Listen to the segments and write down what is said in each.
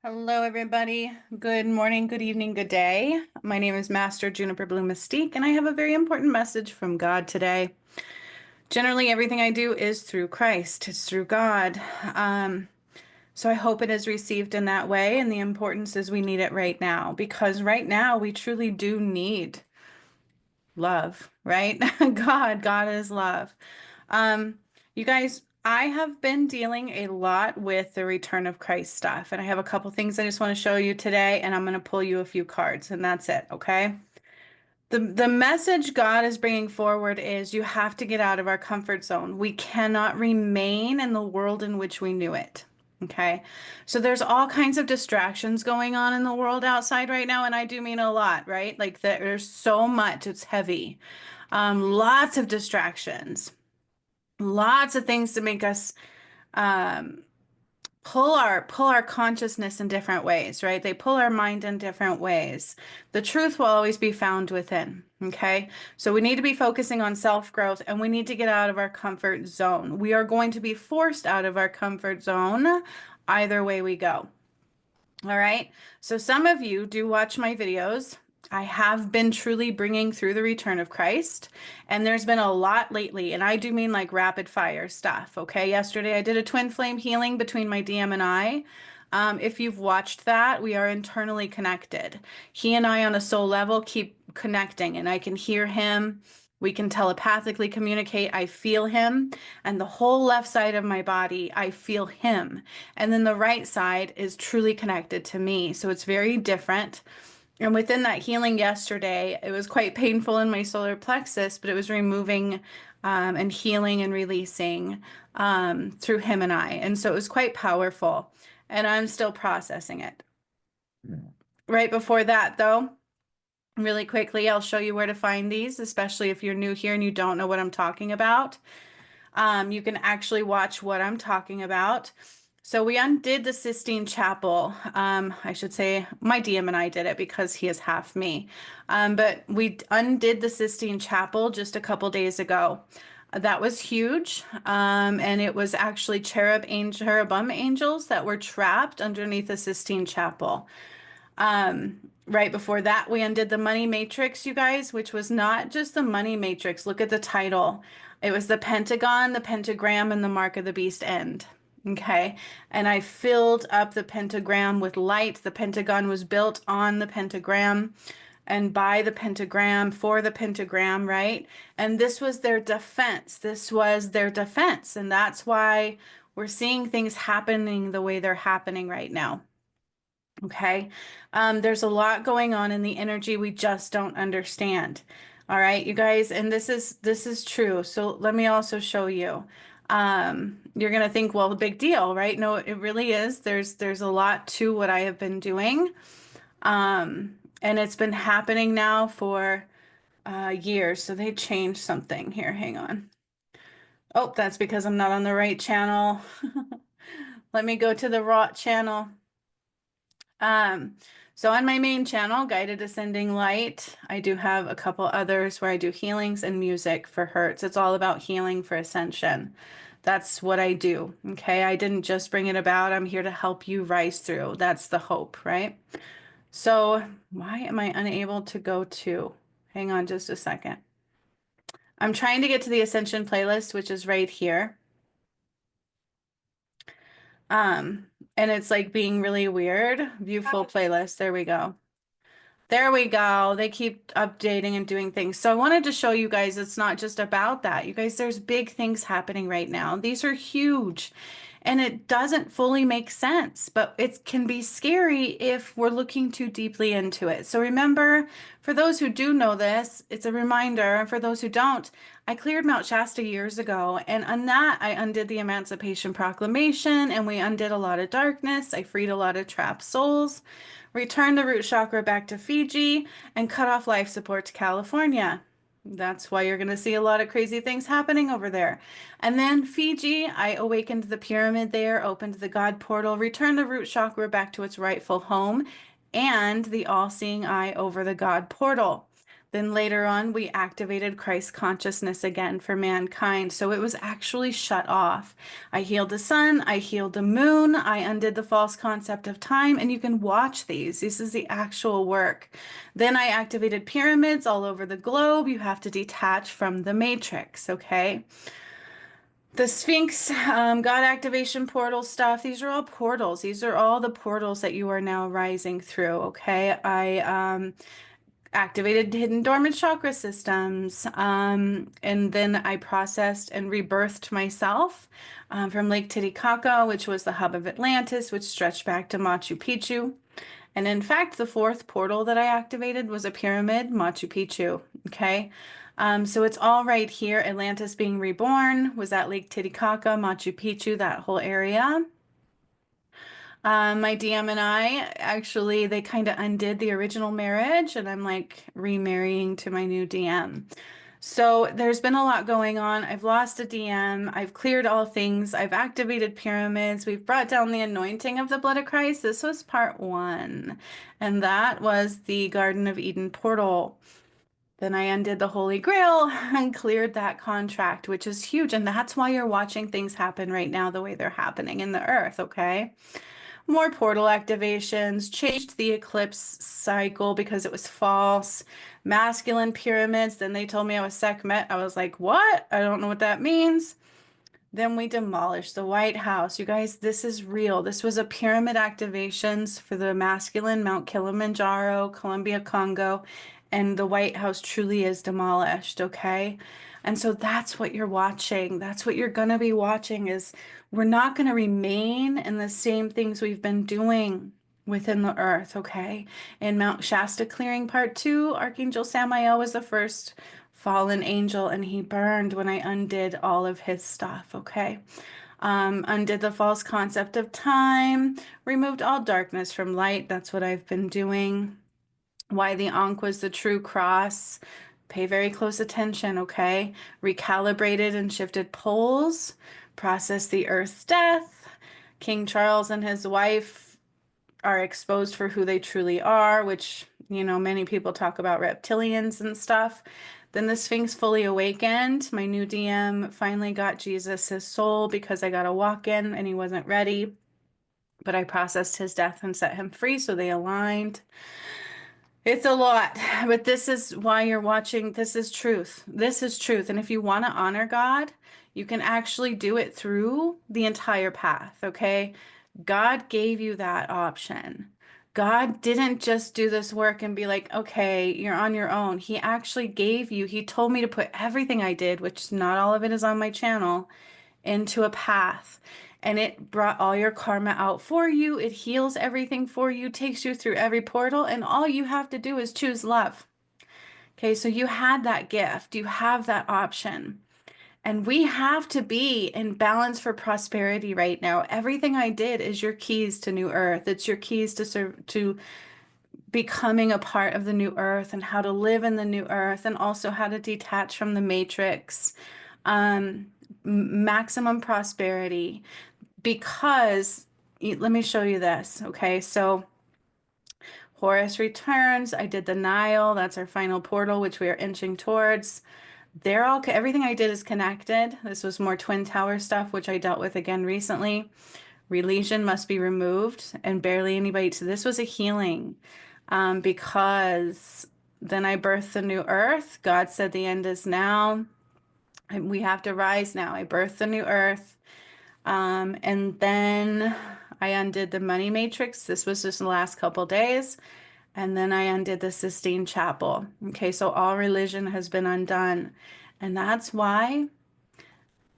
Hello, everybody. Good morning, good evening, good day. My name is Master Juniper Blue Mystique, and I have a very important message from God today. Generally, everything I do is through Christ, it's through God. So I hope it is received in that way, and the importance is we need it right now, because right now we truly do need love, right? God is love. Um, you guys, I have been dealing a lot with the return of Christ stuff, and I have a couple things I just want to show you today, and I'm going to pull you a few cards, and that's it, okay? The message God is bringing forward is you have to get out of our comfort zone. We cannot remain in the world in which we knew it. Okay. So there's all kinds of distractions going on in the world outside right now, and I do mean a lot, right? Like there's so much, it's heavy. Lots of distractions, lots of things to make us um, pull our consciousness in different ways, right? They pull our mind in different ways. The truth will always be found within, okay? So we need to be focusing on self-growth, and we need to get out of our comfort zone. We are going to be forced out of our comfort zone either way we go. All right. So some of you do watch my videos. I have been truly bringing through the return of Christ, and there's been a lot lately, and I do mean like rapid fire stuff. Okay. Yesterday I did a twin flame healing between my DM and I. If you've watched that, we are internally connected. He and I on a soul level keep connecting, and I can hear him. We can telepathically communicate. I feel him, and the whole left side of my body, I feel him. And then the right side is truly connected to me. So it's very different. And within that healing yesterday, it was quite painful in my solar plexus, but it was removing and healing and releasing through him and I. And so it was quite powerful. And I'm still processing it. Right before that, though, really quickly, I'll show you where to find these, especially if you're new here and you don't know what I'm talking about. You can actually watch what I'm talking about. So we undid the Sistine Chapel. I should say my DM and I did it because he is half me. But we undid the Sistine Chapel just a couple days ago. That was huge. And it was actually cherubim angels that were trapped underneath the Sistine Chapel. Right before that, we undid the money matrix, you guys, which was not just the money matrix. Look at the title. It was the Pentagon, the pentagram, and the mark of the beast end. Okay. And I filled up the pentagram with light. The Pentagon was built on the pentagram and by the pentagram for the pentagram, right? And this was their defense. This was their defense. And that's why we're seeing things happening the way they're happening right now. Okay. There's a lot going on in the energy we just don't understand. All right, you guys, and this is true. So let me also show you. You're gonna think, well, the big deal, right? No, it really is. There's a lot to what I have been doing. And it's been happening now for years. So they changed something here. Hang on. Oh, that's because I'm not on the right channel. Let me go to the raw channel. So on my main channel, Guided Ascending Light, I do have a couple others where I do healings and music for Hertz. It's all about healing for ascension. That's what I do. Okay. I didn't just bring it about. I'm here to help you rise through. That's the hope, right? So why am I unable to go to? Hang on just a second. I'm trying to get to the Ascension playlist, which is right here. And it's like being really weird. View full playlist. There we go. There we go. They keep updating and doing things. So I wanted to show you guys it's not just about that. You guys, there's big things happening right now. These are huge. And it doesn't fully make sense, but it can be scary if we're looking too deeply into it. So remember, for those who do know this, it's a reminder. And for those who don't, I cleared Mount Shasta years ago. And on that, I undid the Emancipation Proclamation and we undid a lot of darkness. I freed a lot of trapped souls, returned the root chakra back to Fiji, and cut off life support to California. That's why you're going to see a lot of crazy things happening over there. And then Fiji, I awakened the pyramid there, opened the God portal, returned the root chakra back to its rightful home, and the all-seeing eye over the God portal. Then later on, we activated Christ consciousness again for mankind. So it was actually shut off. I healed the sun, I healed the moon, I undid the false concept of time, and you can watch these. This is the actual work. Then I activated pyramids all over the globe. You have to detach from the matrix, okay? The Sphinx, God activation portal stuff, these are all portals. These are all the portals that you are now rising through, okay? I activated hidden dormant chakra systems. And then I processed and rebirthed myself from Lake Titicaca, which was the hub of Atlantis, which stretched back to Machu Picchu. And in fact, the fourth portal that I activated was a pyramid, Machu Picchu. Okay. So it's all right here. Atlantis being reborn was at Lake Titicaca, Machu Picchu, that whole area. My DM and I actually, they kind of undid the original marriage, and I'm like remarrying to my new DM. So there's been a lot going on. I've lost a DM. I've cleared all things. I've activated pyramids. We've brought down the anointing of the blood of Christ. This was part one, and that was the Garden of Eden portal. Then I undid the Holy Grail and cleared that contract, which is huge. And that's why you're watching things happen right now the way they're happening in the earth, okay? More portal activations, changed the eclipse cycle because it was false. Masculine pyramids. Then they told me I was Sekhmet. I was like, what? I don't know what that means. Then we demolished the White House. You guys, this is real. This was a pyramid activations for the masculine Mount Kilimanjaro, Columbia, Congo, and the White House truly is demolished, okay? And so that's what you're watching. That's what you're going to be watching is we're not going to remain in the same things we've been doing within the earth, okay? In Mount Shasta clearing part 2, Archangel Samael was the first fallen angel and he burned when I undid all of his stuff, okay? Undid the false concept of time, removed all darkness from light. That's what I've been doing. Why the Ankh was the true cross. Pay very close attention, okay? Recalibrated and shifted poles, process the Earth's death. King Charles and his wife are exposed for who they truly are, which, you know, many people talk about reptilians and stuff. Then the Sphinx fully awakened. My new DM finally got Jesus' soul because I got a walk-in and he wasn't ready. But I processed his death and set him free, so they aligned. It's a lot, but this is why you're watching. This is truth. This is truth. And if you want to honor God, you can actually do it through the entire path, okay? God gave you that option. God didn't just do this work and be like, okay, you're on your own. He actually gave you, he told me to put everything I did, which not all of it is on my channel, into a path. And it brought all your karma out for you. It heals everything for you, takes you through every portal, and all you have to do is choose love. Okay, so you had that gift. You have that option. And we have to be in balance for prosperity right now. Everything I did is your keys to New Earth. It's your keys to becoming a part of the New Earth and how to live in the New Earth and also how to detach from the matrix. Maximum prosperity. Because let me show you this. Okay, so Horus returns. I did the Nile. That's our final portal, which we are inching towards. They're all, everything I did is connected. This was more Twin Tower stuff, which I dealt with again recently. Religion must be removed and barely anybody. So this was a healing because then I birthed the new earth. God said the end is now. And we have to rise now. I birthed the new earth. And then I undid the money matrix. This was just the last couple days. And then I undid the Sistine Chapel. Okay, so all religion has been undone. And that's why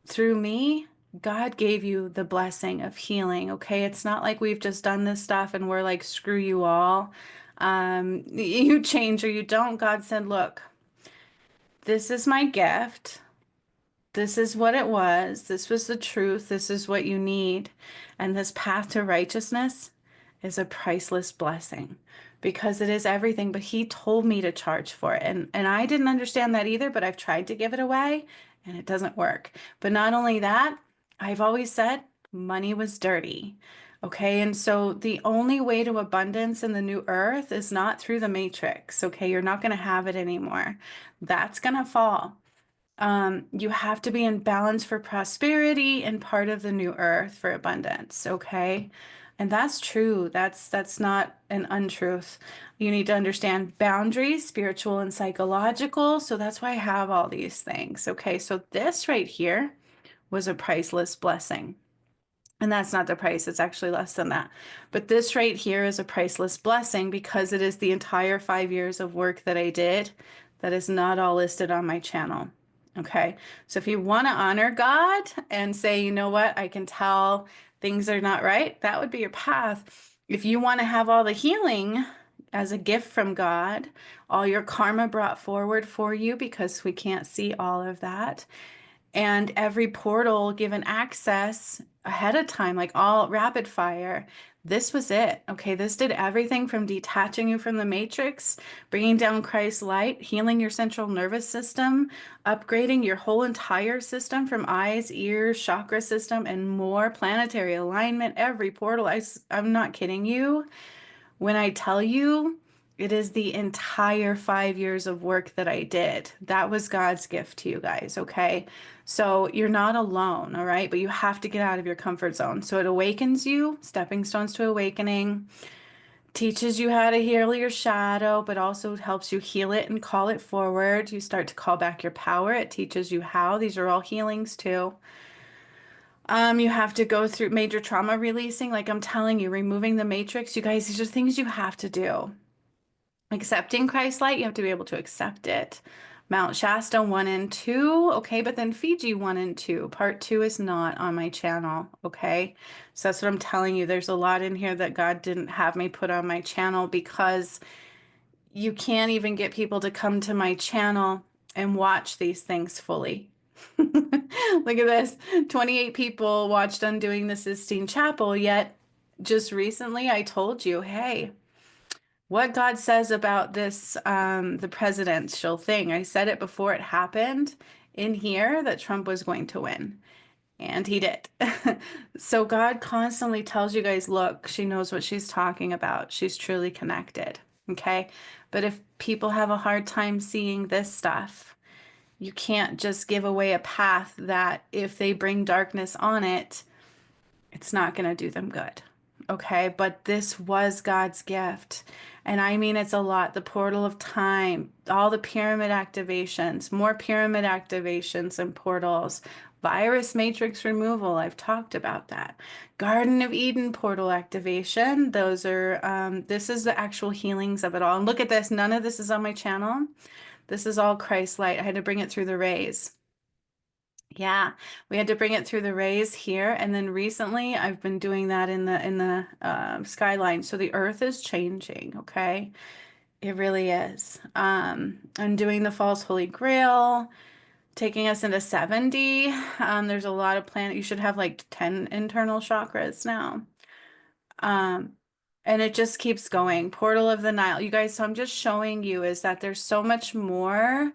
through me, God gave you the blessing of healing. Okay, it's not like we've just done this stuff and we're like, screw you all. You change or you don't. God said, look, this is my gift. This is what it was. This was the truth. This is what you need. And this path to righteousness is a priceless blessing because it is everything. But he told me to charge for it. And I didn't understand that either, but I've tried to give it away and it doesn't work. But not only that, I've always said money was dirty. Okay, and so the only way to abundance in the new earth is not through the matrix. Okay, you're not going to have it anymore. That's going to fall. You have to be in balance for prosperity and part of the new earth for abundance, okay? And that's true. That's not an untruth. You need to understand boundaries, spiritual and psychological. So that's why I have all these things. Okay, so this right here was a priceless blessing. And that's not the price, it's actually less than that. But this right here is a priceless blessing because it is the entire 5 years of work that I did that is not all listed on my channel. Okay, so if you want to honor God and say, you know what, I can tell things are not right, that would be your path. If you want to have all the healing as a gift from God, all your karma brought forward for you because we can't see all of that, and every portal given access ahead of time, like all rapid fire. This was it. Okay, this did everything from detaching you from the matrix, bringing down Christ's light, healing your central nervous system, upgrading your whole entire system from eyes, ears, chakra system, and more planetary alignment. Every portal. I'm not kidding you when I tell you it is the entire 5 years of work that I did. That was God's gift to you guys, okay? So you're not alone, all right? But you have to get out of your comfort zone. So it awakens you, stepping stones to awakening, teaches you how to heal your shadow, but also helps you heal it and call it forward. You start to call back your power. It teaches you how. These are all healings too. You have to go through major trauma releasing, like I'm telling you, removing the matrix. You guys, these are things you have to do. Accepting Christ light, you have to be able to accept it. Mount Shasta 1 and 2, okay, but then Fiji 1 and 2. Part 2 is not on my channel, okay? So that's what I'm telling you. There's a lot in here that God didn't have me put on my channel because you can't even get people to come to my channel and watch these things fully. Look at this. 28 people watched Undoing the Sistine Chapel, yet just recently I told you, hey, what God says about this, the presidential thing. I said it before it happened in here that Trump was going to win, and he did. So God constantly tells you guys, look, she knows what she's talking about. She's truly connected. Okay. But if people have a hard time seeing this stuff, you can't just give away a path that if they bring darkness on it, it's not going to do them good. Okay, but this was God's gift. And I mean, it's a lot. The portal of time, all the pyramid activations, more pyramid activations and portals, virus matrix removal. I've talked about that. Garden of Eden portal activation. Those are, this is the actual healings of it all. And look at this. None of this is on my channel. This is all Christ light. I had to bring it through the rays. Yeah, we had to bring it through the rays here, and then recently I've been doing that in the skyline. So the earth is changing, okay? It really is. I'm doing the false holy grail, taking us into 70. There's a lot of planet. You should have like 10 internal chakras now. Um, and it just keeps going. Portal of the Nile. You guys, so I'm just showing you is that there's so much more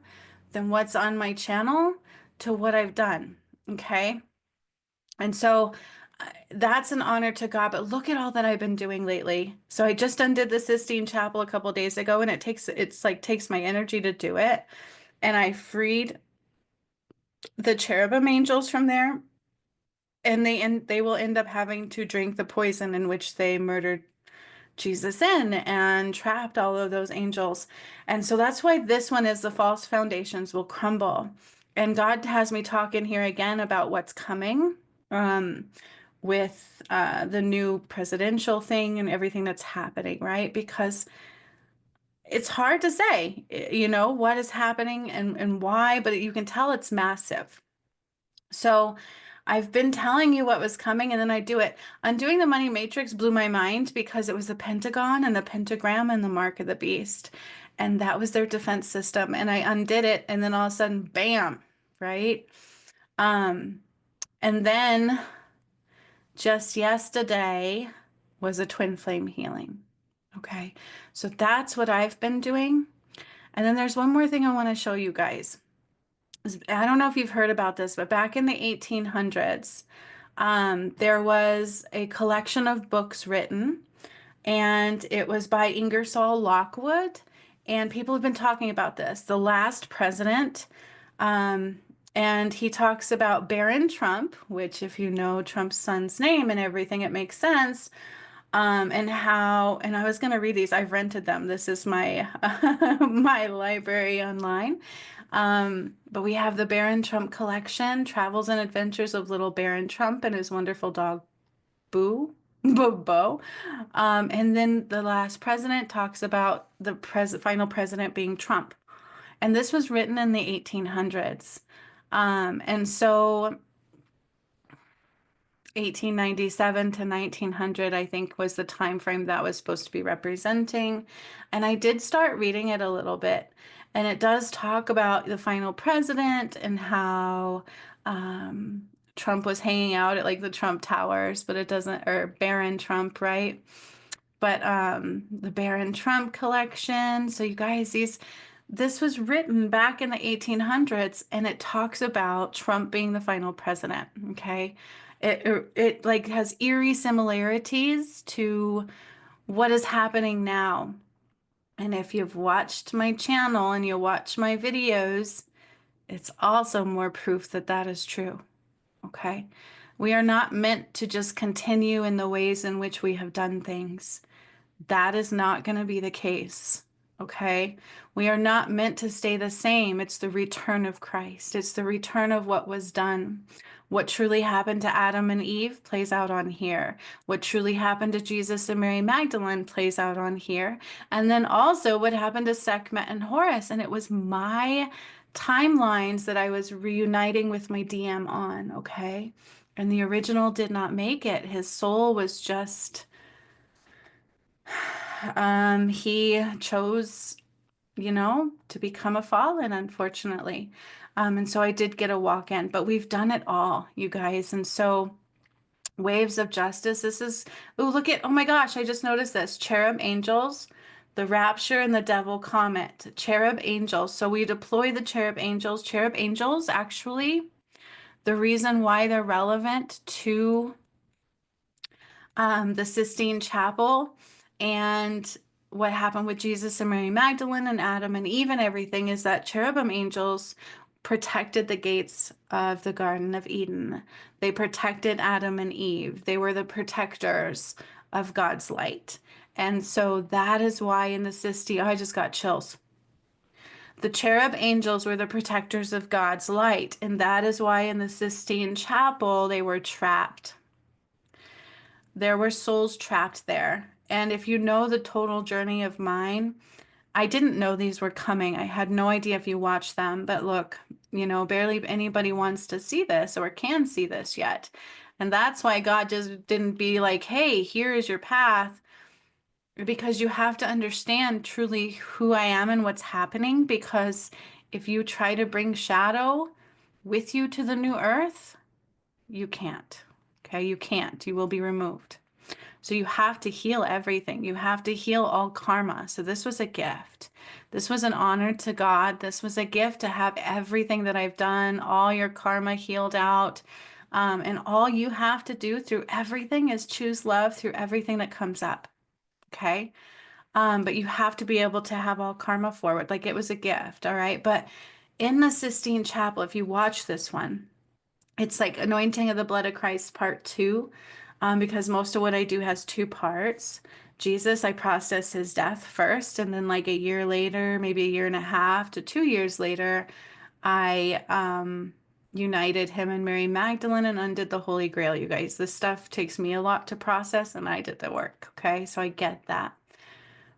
than what's on my channel to what I've done. Okay. And so that's an honor to God, but look at all that I've been doing lately. So I just undid the Sistine Chapel a couple days ago, and it's like takes my energy to do it. And I freed the cherubim angels from there, and they will end up having to drink the poison in which they murdered Jesus in and trapped all of those angels. And so that's why this one is the false foundations will crumble. And God has me talking here again about what's coming. With the new presidential thing and everything that's happening, right? Because it's hard to say, what is happening and why, but you can tell it's massive. So I've been telling you what was coming and then I do it. Undoing the money matrix blew my mind because it was the Pentagon and the pentagram and the mark of the beast. And that was their defense system. And I undid it and then all of a sudden, bam, right? And then just yesterday was a twin flame healing. Okay, so that's what I've been doing. And then there's one more thing I want to show you guys. I don't know if you've heard about this, but back in the 1800s, There was a collection of books written, and it was by Ingersoll Lockwood. And people have been talking about this, the last president. Um, and he talks about Barron Trump, which, if you know Trump's son's name and everything, it makes sense. And how, and I was going to read these. I've rented them. This is my my library online. But we have the Barron Trump collection, Travels and Adventures of Little Barron Trump and His Wonderful Dog Boo, Bo. And then the last president talks about the final president being Trump. And this was written in the 1800s. And so 1897 to 1900, I think, was the time frame that was supposed to be representing. And I did start reading it a little bit. And it does talk about the final president and how Trump was hanging out at like the Trump Towers, but it doesn't, or Barron Trump, right? But the Barron Trump collection. So you guys, this was written back in the 1800s, and it talks about Trump being the final president. Okay, it like has eerie similarities to what is happening now. And if you've watched my channel and you watch my videos, it's also more proof that that is true. Okay, we are not meant to just continue in the ways in which we have done things. That is not going to be the case. Okay. We are not meant to stay the same. It's the return of Christ. It's the return of what was done. What truly happened to Adam and Eve plays out on here. What truly happened to Jesus and Mary Magdalene plays out on here. And then also what happened to Sekhmet and Horus. And it was my timelines that I was reuniting with my DM on. Okay. And the original did not make it. His soul was just he chose, to become a fallen, unfortunately. And so I did get a walk in, but we've done it all, you guys. And so waves of justice, this is, oh, look at, oh my gosh, I just noticed this. Cherub angels, the rapture and the devil comet, cherub angels. So we deploy the cherub angels. Cherub angels, actually, the reason why they're relevant to the Sistine Chapel and what happened with Jesus and Mary Magdalene and Adam and Eve and everything is that cherubim angels protected the gates of the Garden of Eden. They protected Adam and Eve. They were the protectors of God's light. And so that is why in the Sistine, oh, I just got chills. The cherub angels were the protectors of God's light. And that is why in the Sistine Chapel, they were trapped. There were souls trapped there. And if you know the total journey of mine, I didn't know these were coming. I had no idea if you watched them. But look, barely anybody wants to see this or can see this yet. And that's why God just didn't be like, hey, here is your path. Because you have to understand truly who I am and what's happening. Because if you try to bring shadow with you to the new earth, you can't. Okay, you can't. You will be removed. So you have to heal everything. You have to heal all karma. So this was a gift. This was an honor to God. This was a gift to have everything that I've done, all your karma healed out. And all you have to do through everything is choose love through everything that comes up. Okay. But you have to be able to have all karma forward. Like it was a gift. All right. But in the Sistine Chapel, if you watch this one, it's like Anointing of the Blood of Christ Part 2, because most of what I do has two parts. Jesus, I process his death first, and then like a year later, maybe a year and a half to 2 years later, I united him and Mary Magdalene and undid the Holy Grail, you guys. This stuff takes me a lot to process, and I did the work, okay? So I get that.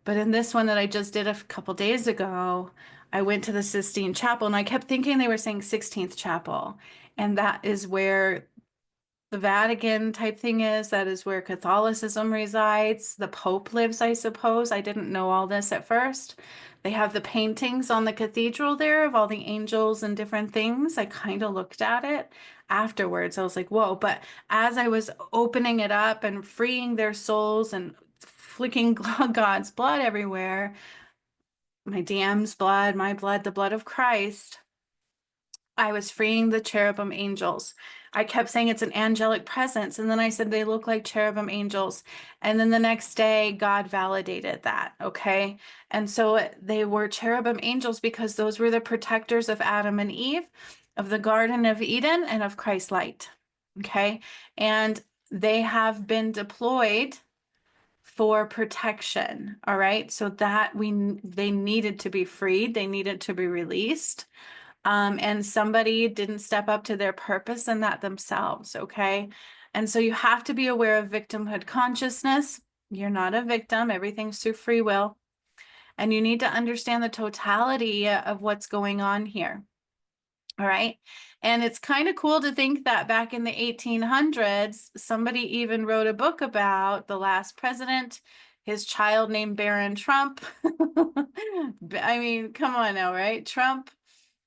But in this one that I just did a couple days ago, I went to the Sistine Chapel and I kept thinking they were saying 16th Chapel. And that is where the Vatican type thing is. That is where Catholicism resides. The Pope lives, I suppose. I didn't know all this at first. They have the paintings on the cathedral there of all the angels and different things. I kind of looked at it afterwards. I was like, whoa. But as I was opening it up and freeing their souls and flicking God's blood everywhere, my DM's blood, my blood, the blood of Christ, I was freeing the cherubim angels. I kept saying it's an angelic presence. And then I said they look like cherubim angels. And then the next day, God validated that. Okay. And so they were cherubim angels because those were the protectors of Adam and Eve, of the Garden of Eden, and of Christ's light. Okay. And they have been deployed for protection. All right. So that they needed to be freed, they needed to be released. And somebody didn't step up to their purpose in that themselves, okay? And so you have to be aware of victimhood consciousness. You're not a victim, everything's through free will. And you need to understand the totality of what's going on here. All right. And it's kind of cool to think that back in the 1800s, somebody even wrote a book about the last president, his child named Barron Trump. I mean, come on now, right? Trump.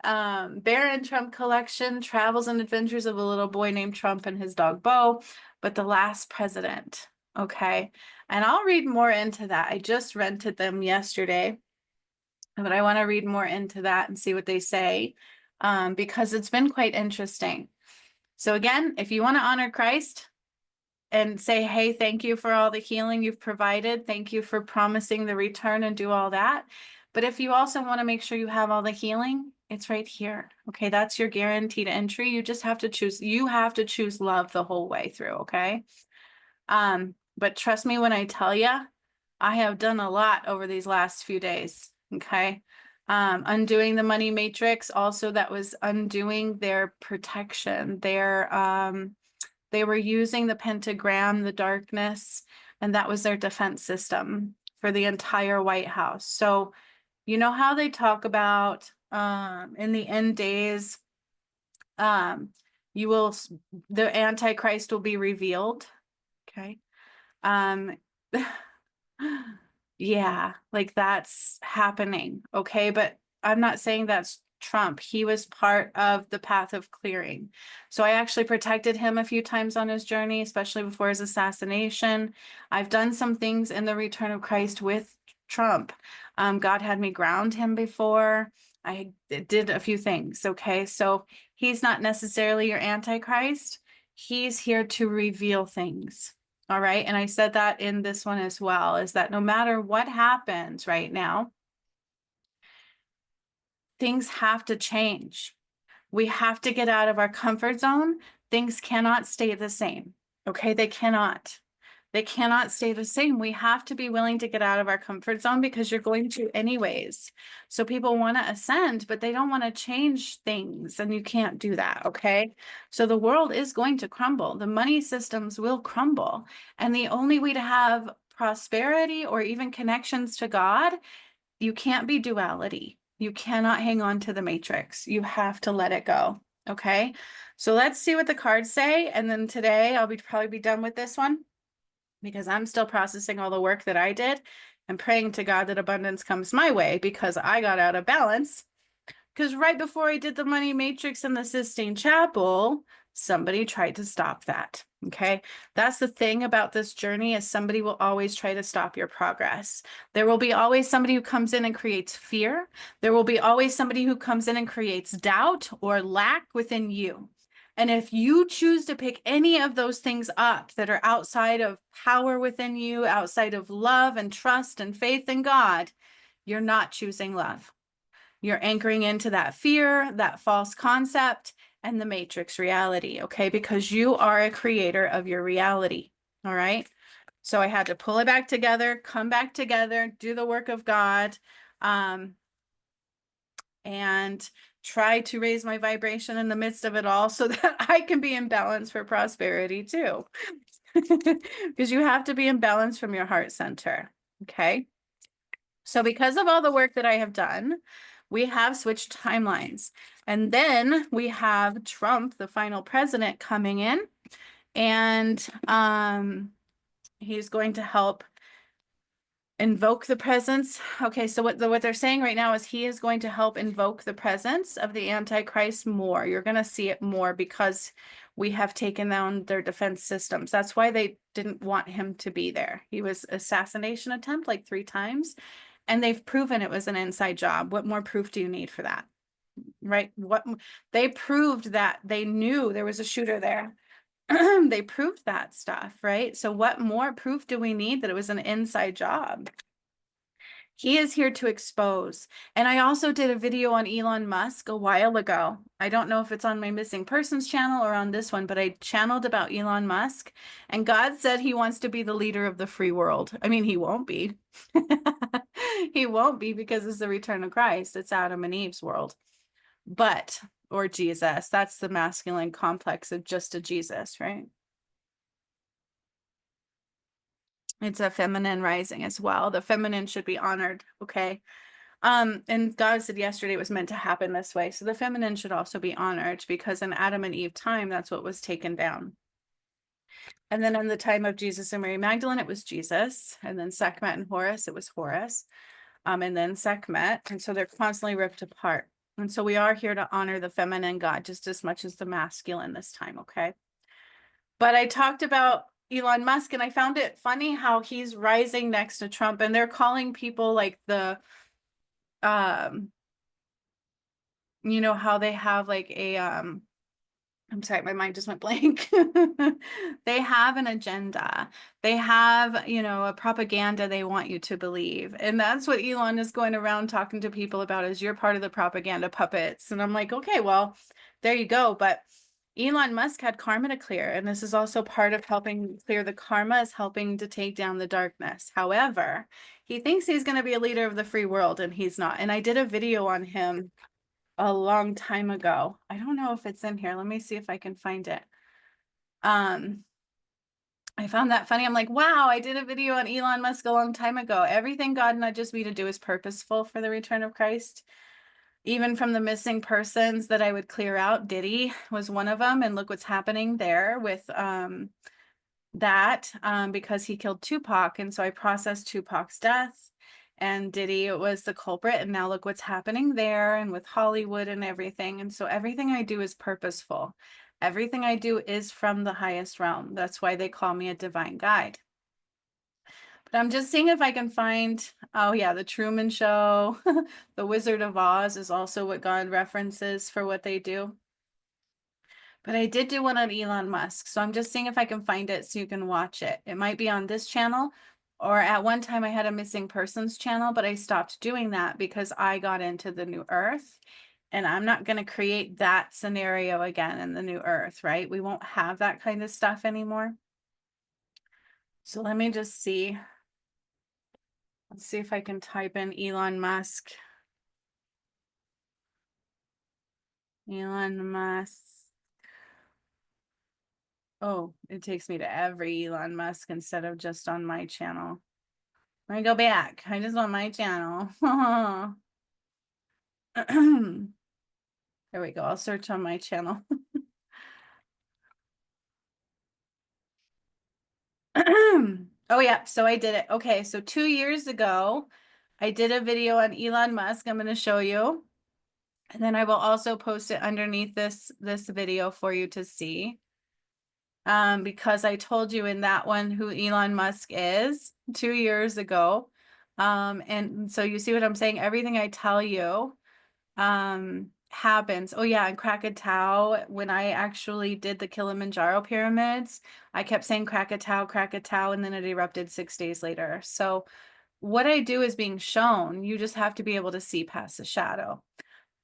Barron Trump collection, Travels and Adventures of a Little Boy Named Trump and His Dog Bo, but the last president. Okay. And I'll read more into that. I just rented them yesterday, but I want to read more into that and see what they say, because it's been quite interesting. So again, if you want to honor Christ and say, hey, thank you for all the healing you've provided. Thank you for promising the return and do all that. But if you also want to make sure you have all the healing, it's right here. Okay, that's your guaranteed entry. You just have to choose. You have to choose love the whole way through. Okay. But trust me when I tell you, I have done a lot over these last few days. Okay. Undoing the money matrix. Also, that was undoing their protection. They were using the pentagram, the darkness, and that was their defense system for the entire White House. So, you know how they talk about in the end days, the Antichrist will be revealed. Okay. Yeah, like that's happening. Okay. But I'm not saying that's Trump. He was part of the path of clearing. So I actually protected him a few times on his journey, especially before his assassination. I've done some things in the return of Christ with Trump. God had me ground him before. I did a few things. Okay. So he's not necessarily your Antichrist. He's here to reveal things. All right. And I said that in this one as well, is that no matter what happens right now, things have to change. We have to get out of our comfort zone. Things cannot stay the same. Okay. They cannot. They cannot stay the same. We have to be willing to get out of our comfort zone because you're going to anyways. So people want to ascend, but they don't want to change things, and you can't do that. Okay. So the world is going to crumble. The money systems will crumble. And the only way to have prosperity or even connections to God, you can't be duality. You cannot hang on to the matrix. You have to let it go. Okay. So let's see what the cards say. And then today I'll probably be done with this one, because I'm still processing all the work that I did and praying to God that abundance comes my way, because I got out of balance. Because right before I did the money matrix in the Sistine Chapel, somebody tried to stop that. Okay. That's the thing about this journey, is somebody will always try to stop your progress. There will be always somebody who comes in and creates fear. There will be always somebody who comes in and creates doubt or lack within you. And if you choose to pick any of those things up that are outside of power within you, outside of love and trust and faith in God, you're not choosing love. You're anchoring into that fear, that false concept, and the matrix reality, okay? Because you are a creator of your reality, all right? So I had to pull it back together, come back together, do the work of God, and try to raise my vibration in the midst of it all so that I can be in balance for prosperity too. Because you have to be in balance from your heart center, okay? So because of all the work that I have done, we have switched timelines. And then we have Trump, the final president, coming in, and he's going to help invoke the presence. Okay, so what they're saying right now is he is going to help invoke the presence of the Antichrist more. You're going to see it more because we have taken down their defense systems. That's why they didn't want him to be there. He was assassination attempt like 3 times, and they've proven it was an inside job. What more proof do you need for that? right? What they proved that they knew there was a shooter there. They proved that stuff, right? So what more proof do we need that it was an inside job? He is here to expose. And I also did a video on Elon Musk a while ago. I don't know if it's on my missing persons channel or on this one, but I channeled about Elon Musk, and God said he wants to be the leader of the free world. I mean, he won't be. He won't be because it's the return of Christ. It's Adam and Eve's world. But, or Jesus, that's the masculine complex of just a Jesus, right? It's a feminine rising as well. The feminine should be honored, okay? And God said yesterday it was meant to happen this way. So the feminine should also be honored because in Adam and Eve time, that's what was taken down. And then in the time of Jesus and Mary Magdalene, it was Jesus. And then Sekhmet and Horus, it was Horus. And then Sekhmet. And so they're constantly ripped apart. And so we are here to honor the feminine God just as much as the masculine this time, okay? But I talked about Elon Musk, and I found it funny how he's rising next to Trump, and they're calling people like the um you know how they have like a I'm sorry, my mind just went blank. They have an agenda. They have, you know, a propaganda they want you to believe. And that's what Elon is going around talking to people about is you're part of the propaganda puppets. And I'm like, okay, well, there you go. But Elon Musk had karma to clear, and this is also part of helping clear the karma is helping to take down the darkness. However, he thinks he's going to be a leader of the free world, and he's not. And I did a video on him a long time ago. I don't know if it's in here. Let me see if I can find it. I found that funny. I'm like, wow, I did a video on Elon Musk a long time ago. Everything God nudges me to do is purposeful for the return of Christ. Even from the missing persons that I would clear out, Diddy was one of them. And look what's happening there with that because he killed Tupac. And so I processed Tupac's death, and Diddy was the culprit. And now look what's happening there and with Hollywood and everything. And so everything I do is purposeful. Everything I do is from the highest realm. That's why they call me a divine guide. But I'm just seeing if I can find, oh yeah, the Truman Show, the Wizard of Oz is also what God references for what they do. But I did do one on Elon Musk, so I'm just seeing if I can find it so you can watch it. It might be on this channel, or at one time I had a missing persons channel, but I stopped doing that because I got into the new earth, and I'm not going to create that scenario again in the new earth, right? We won't have that kind of stuff anymore. So let me just see. Let's see if I can type in Elon Musk. Elon Musk. Oh, it takes me to every Elon Musk instead of just on my channel. Let me go back. I just want my channel. There we go. I'll search on my channel. Oh, yeah. So I did it. Okay. So 2 years ago, I did a video on Elon Musk. I'm going to show you. And then I will also post it underneath this video for you to see. Because I told you in that one who Elon Musk is 2 years ago. And so you see what I'm saying? Everything I tell you happens. Oh yeah, and Krakatoa, when I actually did the Kilimanjaro pyramids, I kept saying Krakatoa, Krakatoa, and then it erupted 6 days later. So what I do is being shown. You just have to be able to see past the shadow.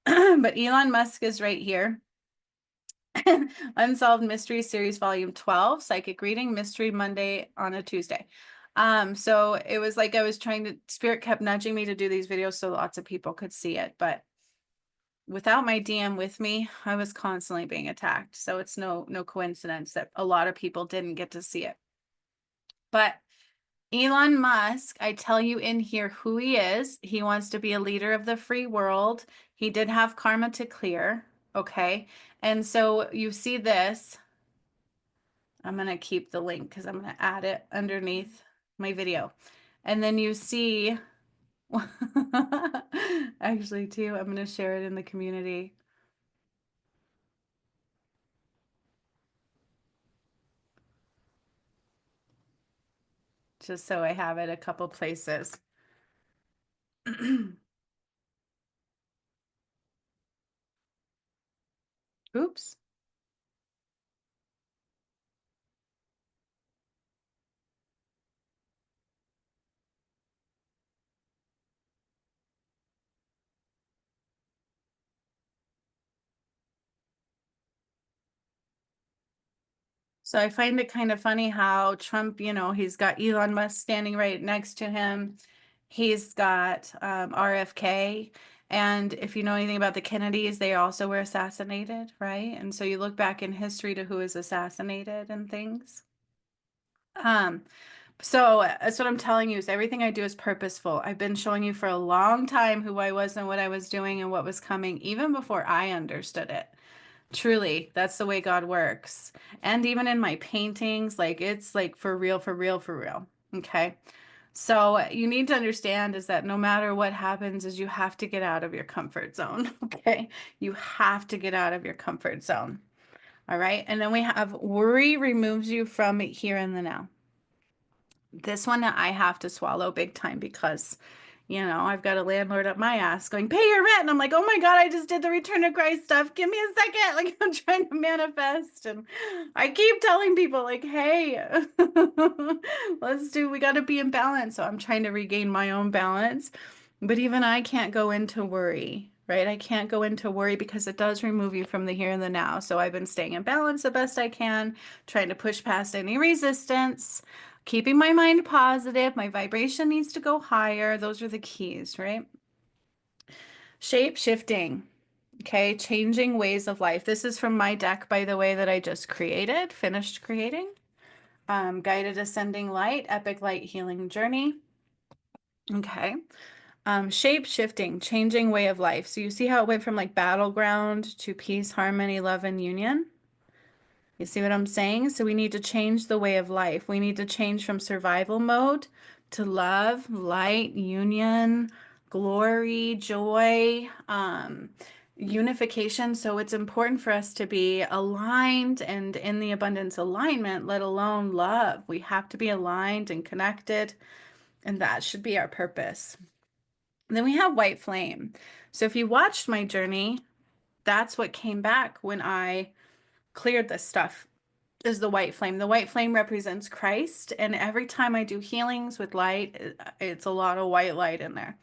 But Elon Musk is right here. Unsolved Mystery Series Volume 12, Psychic Reading, Mystery Monday on a Tuesday. So it was like I was trying to, Spirit kept nudging me to do these videos so lots of people could see it, but without my DM with me, I was constantly being attacked. So it's no coincidence that a lot of people didn't get to see it. But Elon Musk, I tell you in here who he is. He wants to be a leader of the free world. He did have karma to clear, okay? And so you see this. I'm going to keep the link because I'm going to add it underneath my video. And then you see, actually too, I'm going to share it in the community. Just so I have it a couple places. So I find it kind of funny how Trump, he's got Elon Musk standing right next to him. He's got RFK. And if you know anything about the Kennedys, they also were assassinated, right? And so you look back in history to who is assassinated and things. Um, so that's what I'm telling you is everything I do is purposeful. I've been showing you for a long time who I was and what I was doing and what was coming, even before I understood it. Truly, that's the way God works. And even in my paintings, like it's like for real, for real, for real. Okay. So you need to understand is that no matter what happens, is you have to get out of your comfort zone. Okay. You have to get out of your comfort zone. All right. And then we have worry removes you from here and the now. This one I have to swallow big time because, I've got a landlord up my ass going, pay your rent. And I'm like, oh my God, I just did the return to Christ stuff. Give me a second. Like I'm trying to manifest. And I keep telling people like, hey, we got to be in balance. So I'm trying to regain my own balance. But even I can't go into worry, right? I can't go into worry because it does remove you from the here and the now. So I've been staying in balance the best I can, trying to push past any resistance, keeping my mind positive. My vibration needs to go higher. Those are the keys, right? Shape shifting. Okay, changing ways of life. This is from my deck, by the way, that I just finished creating. Guided Ascending Light, Epic Light Healing Journey. Okay. Shape shifting, changing way of life. So you see how it went from like battleground to peace, harmony, love, and union? You see what I'm saying? So we need to change the way of life. We need to change from survival mode to love, light, union, glory, joy, unification. So it's important for us to be aligned and in the abundance alignment, let alone love. We have to be aligned and connected, and that should be our purpose. And then we have white flame. So if you watched my journey, that's what came back when I cleared this stuff is the white flame. The white flame represents Christ, and every time I do healings with light, it's a lot of white light in there.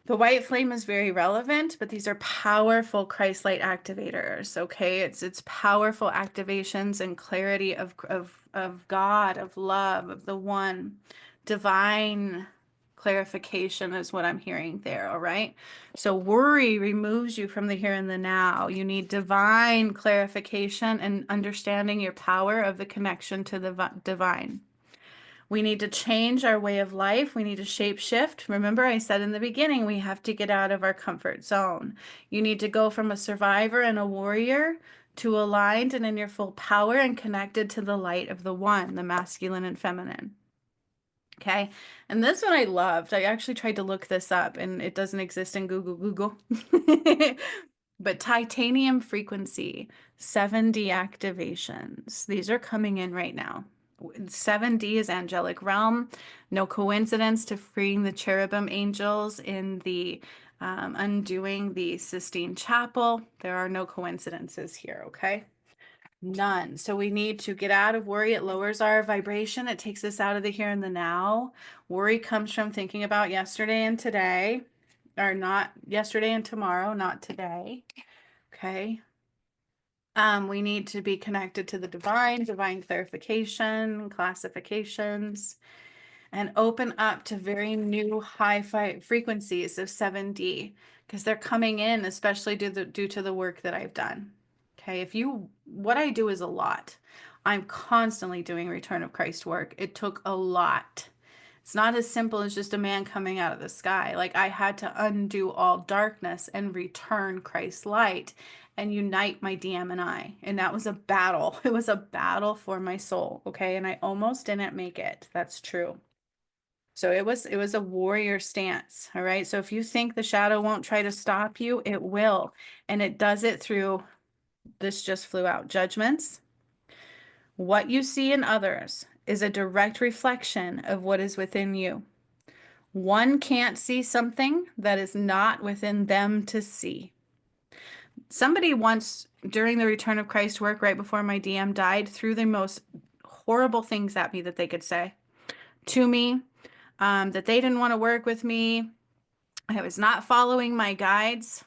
The white flame is very relevant, but these are powerful Christ light activators, okay? It's powerful activations and clarity of God, of love, of the one. Divine clarification is what I'm hearing there, all right? So worry removes you from the here and the now. You need divine clarification and understanding your power of the connection to the divine. We need to change our way of life. We need to shape shift. Remember, I said in the beginning, we have to get out of our comfort zone. You need to go from a survivor and a warrior to aligned and in your full power and connected to the light of the one, the masculine and feminine. Okay. And this one I loved. I actually tried to look this up and it doesn't exist in Google. But titanium frequency, 7D activations. These are coming in right now. 7D is angelic realm. No coincidence to freeing the cherubim angels in the undoing the Sistine Chapel. There are no coincidences here, okay? None. So we need to get out of worry. It lowers our vibration. It takes us out of the here and the now. Worry comes from thinking about yesterday and today, or not yesterday and tomorrow, not today. Okay. We need to be connected to the divine clarification, classifications, and open up to very new high frequencies of 7D because they're coming in, especially due to the work that I've done. Okay, what I do is a lot. I'm constantly doing Return of Christ work. It took a lot. It's not as simple as just a man coming out of the sky. Like I had to undo all darkness and return Christ's light and unite my DM and I. And that was a battle. It was a battle for my soul. Okay. And I almost didn't make it. That's true. So it was a warrior stance. All right. So if you think the shadow won't try to stop you, it will. And it does it through this just flew out judgments. What you see in others is a direct reflection of what is within you. One can't see something that is not within them to see. Somebody once, during the Return of Christ work, right before my DM died, threw the most horrible things at me that they could say to me, that they didn't want to work with me. I was not following my guides.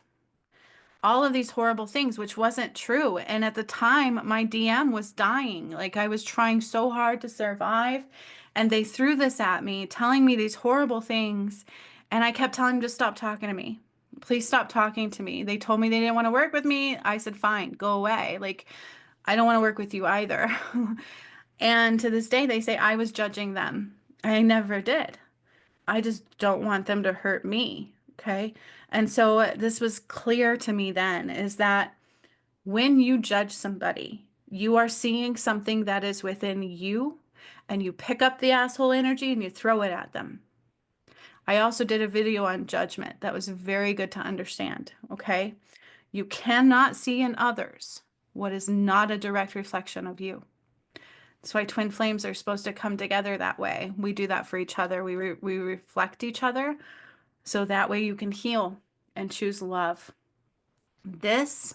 all of these horrible things, which wasn't true. And at the time, my DM was dying. Like I was trying so hard to survive. And they threw this at me, telling me these horrible things. And I kept telling them to stop talking to me. Please stop talking to me. They told me they didn't want to work with me. I said, fine, go away. Like, I don't want to work with you either. And to this day, they say I was judging them. I never did. I just don't want them to hurt me. Okay. And so this was clear to me then is that when you judge somebody, you are seeing something that is within you and you pick up the asshole energy and you throw it at them. I also did a video on judgment that was very good to understand. Okay. You cannot see in others what is not a direct reflection of you. That's why twin flames are supposed to come together that way. We do that for each other. We reflect each other so that way you can heal and choose love. This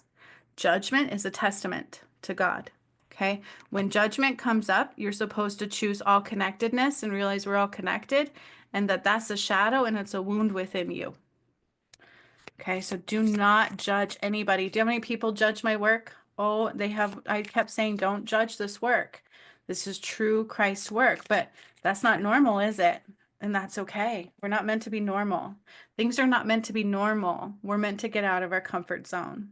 judgment is a testament to God. Okay. When judgment comes up, you're supposed to choose all connectedness and realize we're all connected and that that's a shadow and it's a wound within you. Okay. So do not judge anybody. Do you know how many people judge my work? Oh, they have. I kept saying, don't judge this work. This is true Christ work, but that's not normal, is it? And that's okay. We're not meant to be normal. Things are not meant to be normal. We're meant to get out of our comfort zone.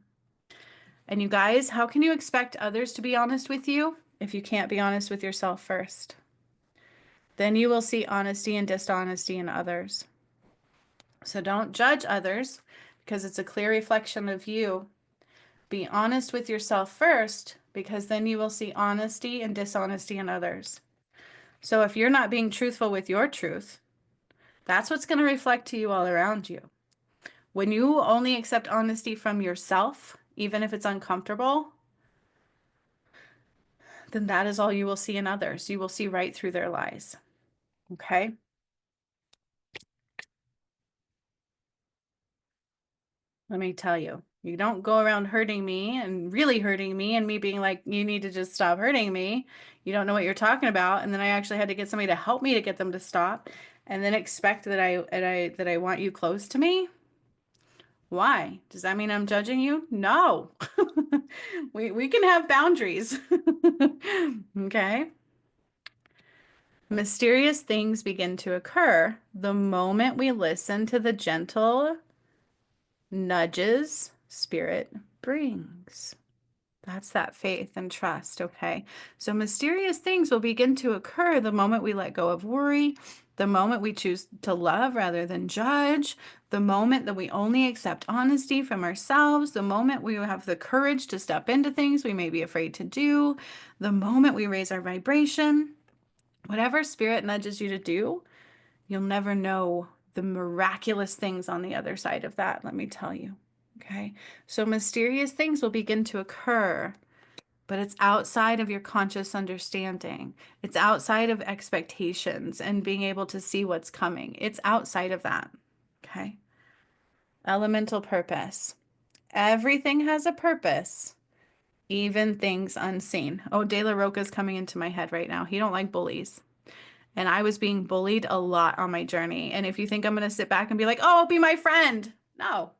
And you guys, how can you expect others to be honest with you if you can't be honest with yourself first? Then you will see honesty and dishonesty in others. So don't judge others because it's a clear reflection of you. Be honest with yourself first because then you will see honesty and dishonesty in others. So if you're not being truthful with your truth, that's what's going to reflect to you all around you. When you only accept honesty from yourself, even if it's uncomfortable, then that is all you will see in others. You will see right through their lies. Okay? Let me tell you, you don't go around hurting me and really hurting me and me being like, you need to just stop hurting me. You don't know what you're talking about. And then I actually had to get somebody to help me to get them to stop and then expect that I want you close to me. Why? Does that mean I'm judging you? No. We can have boundaries. Okay. Mysterious things begin to occur the moment we listen to the gentle nudges Spirit brings. That's that faith and trust, okay? So mysterious things will begin to occur the moment we let go of worry, the moment we choose to love rather than judge, the moment that we only accept honesty from ourselves, the moment we have the courage to step into things we may be afraid to do, the moment we raise our vibration. Whatever Spirit nudges you to do, you'll never know the miraculous things on the other side of that, let me tell you. Okay, so mysterious things will begin to occur, but it's outside of your conscious understanding. It's outside of expectations and being able to see what's coming. It's outside of that. Okay, elemental purpose. Everything has a purpose, even things unseen. Oh, De La Roca's coming into my head right now. He don't like bullies. And I was being bullied a lot on my journey. And if you think I'm going to sit back and be like, oh, be my friend. No.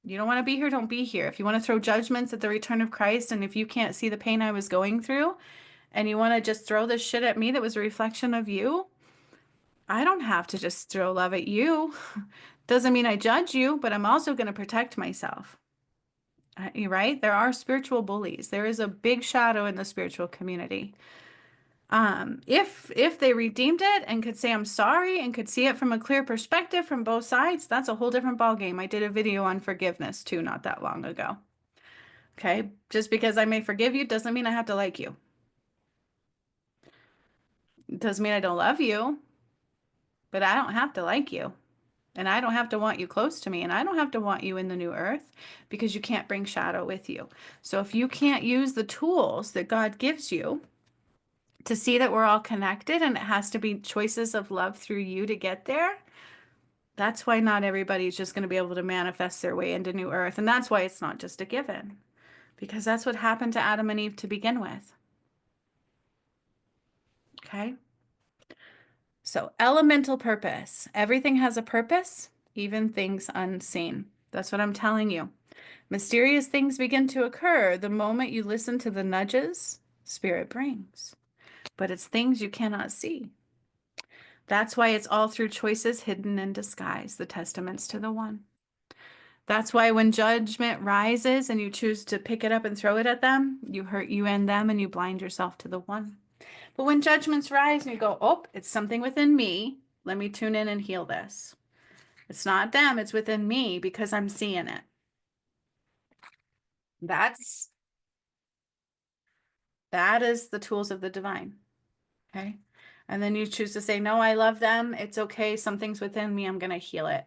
You don't want to be here, don't be here. If you want to throw judgments at the return of Christ, and if you can't see the pain I was going through, and you want to just throw this shit at me that was a reflection of you, I don't have to just throw love at you. Doesn't mean I judge you, but I'm also going to protect myself. You're right? There are spiritual bullies. There is a big shadow in the spiritual community. If they redeemed it and could say I'm sorry and could see it from a clear perspective from both sides, that's a whole different ballgame. I did a video on forgiveness too, not that long ago. Okay, just because I may forgive you doesn't mean I have to like you. It doesn't mean I don't love you, but I don't have to like you. And I don't have to want you close to me, and I don't have to want you in the new earth because you can't bring shadow with you. So if you can't use the tools that God gives you to see that we're all connected and it has to be choices of love through you to get there, that's why not everybody's just going to be able to manifest their way into new earth. And that's why it's not just a given, because that's what happened to Adam and Eve to begin with. Okay. So elemental purpose. Everything has a purpose, even things unseen. That's what I'm telling you. Mysterious things begin to occur the moment you listen to the nudges Spirit brings, but it's things you cannot see. That's why it's all through choices hidden in disguise, the testaments to the One. That's why when judgment rises and you choose to pick it up and throw it at them, you hurt you and them and you blind yourself to the One. But when judgments rise and you go, oh, it's something within me, let me tune in and heal this. It's not them, it's within me because I'm seeing it. That is the tools of the divine. Okay. And then you choose to say, no, I love them. It's okay. Something's within me. I'm going to heal it.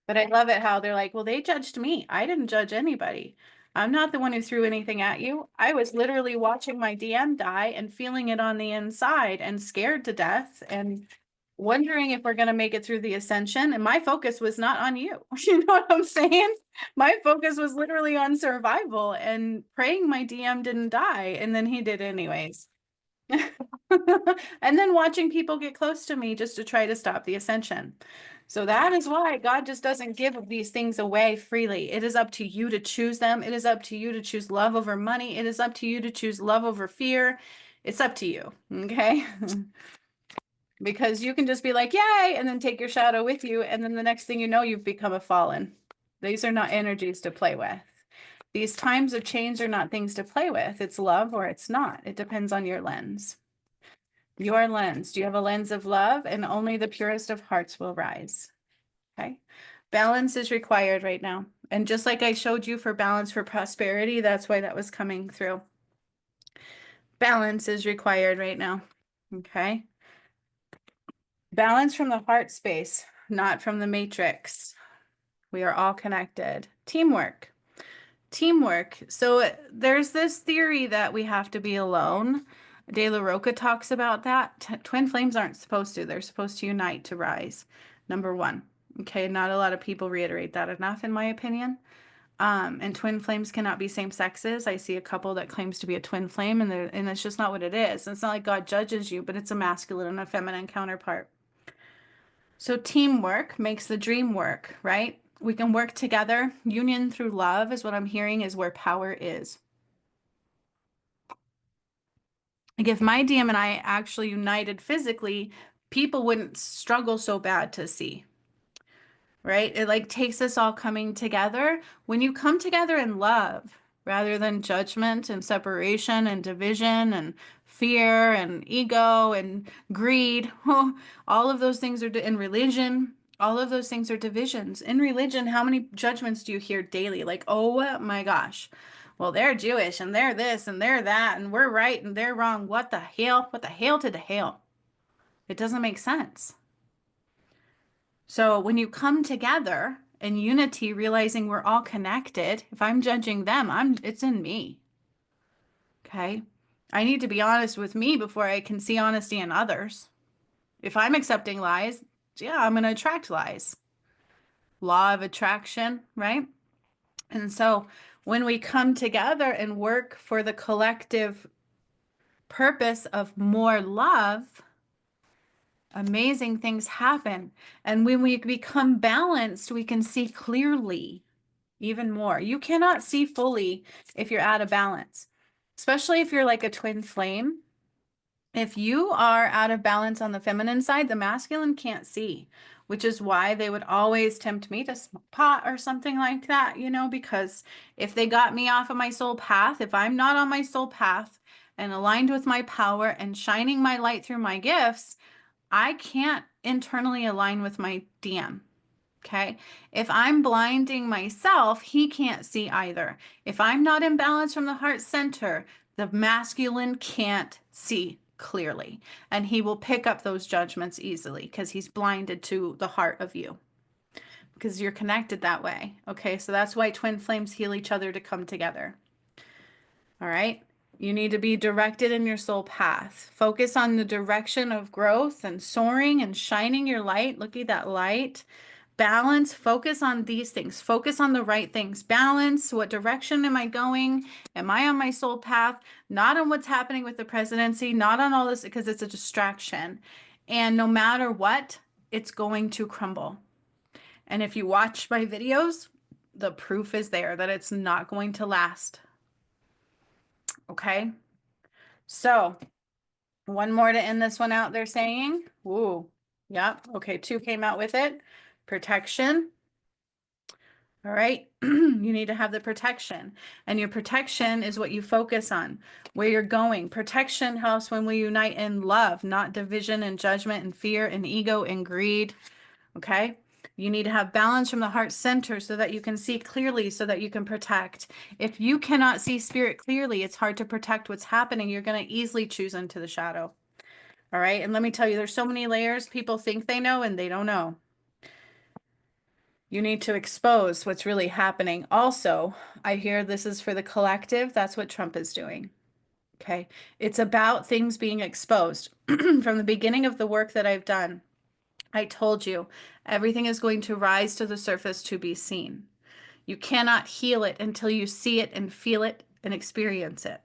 But I love it how they're like, well, they judged me. I didn't judge anybody. I'm not the one who threw anything at you. I was literally watching my DM die and feeling it on the inside and scared to death and wondering if we're going to make it through the ascension. And my focus was not on you. You know what I'm saying? My focus was literally on survival and praying my DM didn't die. And then he did anyways. And then watching people get close to me just to try to stop the ascension. So that is why God just doesn't give these things away freely. It is up to you to choose them. It is up to you to choose love over money. It is up to you to choose love over fear. It's up to you. Okay. Because you can just be like, yay, and then take your shadow with you. And then the next thing you know, you've become a fallen. These are not energies to play with. These times of change are not things to play with. It's love or it's not. It depends on your lens. Your lens. Do you have a lens of love? And only the purest of hearts will rise. Okay. Balance is required right now. And just like I showed you for balance for prosperity, that's why that was coming through. Balance is required right now. Okay. Balance from the heart space, not from the matrix. We are all connected. Teamwork. Teamwork. So there's this theory that we have to be alone. De La Roca talks about that. Twin flames aren't supposed to. They're supposed to unite to rise. Number one. Okay, not a lot of people reiterate that enough, in my opinion. And twin flames cannot be same sexes. I see a couple that claims to be a twin flame, and it's just not what it is. It's not like God judges you, but it's a masculine and a feminine counterpart. So teamwork makes the dream work, right? We can work together. Union through love is what I'm hearing is where power is. Like if my DM and I actually united physically, people wouldn't struggle so bad to see, right? It like takes us all coming together. When you come together in love, rather than judgment and separation and division and fear and ego and greed, all of those things are in religion. All of those things are divisions. In religion, how many judgments do you hear daily? Like, oh my gosh, well, they're Jewish and they're this and they're that and we're right and they're wrong. What the hell? What the hell to the hell? It doesn't make sense. So when you come together in unity, realizing we're all connected, if I'm judging them, it's in me. Okay. I need to be honest with me before I can see honesty in others. If I'm accepting lies, yeah, I'm going to attract lies. Law of attraction, right? And so when we come together and work for the collective purpose of more love, amazing things happen. And when we become balanced, we can see clearly even more. You cannot see fully if you're out of balance, especially if you're like a twin flame. If you are out of balance on the feminine side, the masculine can't see, which is why they would always tempt me to smoke pot or something like that, because if they got me off of my soul path, if I'm not on my soul path and aligned with my power and shining my light through my gifts, I can't internally align with my DM. Okay. If I'm blinding myself, he can't see either. If I'm not in balance from the heart center, the masculine can't see clearly. And he will pick up those judgments easily because he's blinded to the heart of you because you're connected that way. Okay. So that's why twin flames heal each other to come together. All right. You need to be directed in your soul path. Focus on the direction of growth and soaring and shining your light. Look at that light. Balance, focus on these things. Focus on the right things. Balance, what direction am I going? Am I on my soul path? Not on what's happening with the presidency, not on all this because it's a distraction. And no matter what, it's going to crumble. And if you watch my videos, the proof is there that it's not going to last. Okay? So, one more to end this one out, they're saying. Ooh, yep. Okay, two came out with it. Protection. All right. You need to have the protection. And your protection is what you focus on, where you're going. Protection helps when we unite in love, not division and judgment and fear and ego and greed. Okay. You need to have balance from the heart center so that you can see clearly, so that you can protect. If you cannot see spirit clearly, it's hard to protect what's happening. You're going to easily choose into the shadow. All right. And let me tell you, there's so many layers. People think they know and they don't know. You need to expose what's really happening. Also, I hear this is for the collective. That's what Trump is doing. Okay. It's about things being exposed. From the beginning of the work that I've done, I told you everything is going to rise to the surface to be seen. You cannot heal it until you see it and feel it and experience it.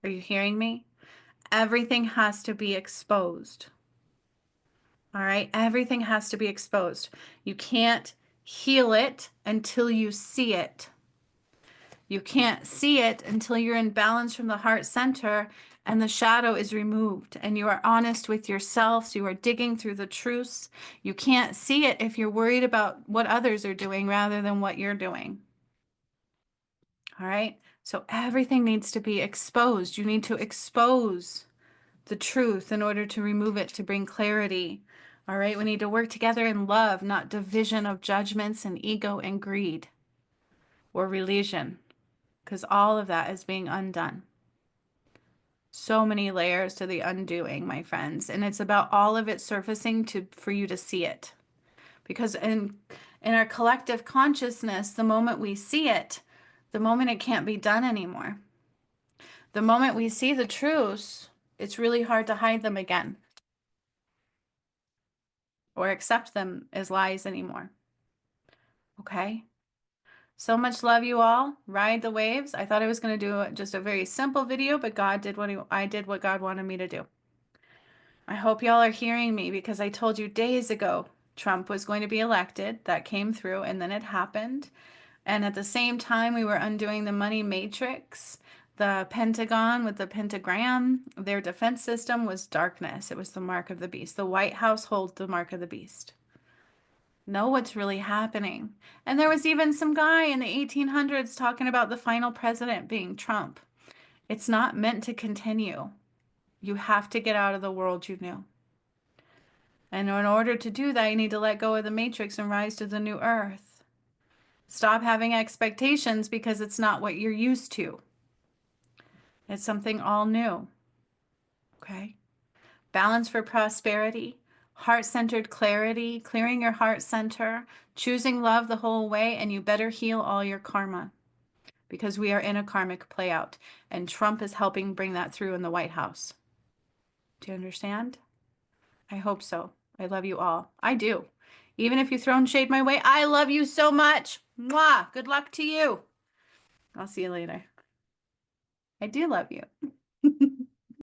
Are you hearing me? Everything has to be exposed. All right. Everything has to be exposed. You can't heal it until you see it. You can't see it until you're in balance from the heart center and the shadow is removed and you are honest with yourself. So you are digging through the truths. You can't see it if you're worried about what others are doing rather than what you're doing. All right. So everything needs to be exposed. You need to expose the truth in order to remove it, to bring clarity. All right. We need to work together in love, not division of judgments and ego and greed or religion, because all of that is being undone. So many layers to the undoing, my friends. And it's about all of it surfacing for you to see it. Because in our collective consciousness, the moment we see it, the moment it can't be done anymore. The moment we see the truths, it's really hard to hide them again or accept them as lies anymore. Okay? So much love, you all. Ride the waves. I thought I was going to do just a very simple video, but God did I did what God wanted me to do. I hope y'all are hearing me because I told you days ago Trump was going to be elected. That came through and then it happened. And at the same time, we were undoing the money matrix. The Pentagon with the pentagram, their defense system was darkness. It was the mark of the beast. The White House holds the mark of the beast. Know what's really happening. And there was even some guy in the 1800s talking about the final president being Trump. It's not meant to continue. You have to get out of the world you knew. And in order to do that, you need to let go of the matrix and rise to the new earth. Stop having expectations because it's not what you're used to. It's something all new. Okay? Balance for prosperity, heart-centered clarity, clearing your heart center, choosing love the whole way, and you better heal all your karma because we are in a karmic play out. And Trump is helping bring that through in the White House. Do you understand? I hope so. I love you all. I do. Even if you've thrown shade my way, I love you so much. Mwah! Good luck to you. I'll see you later. I do love you.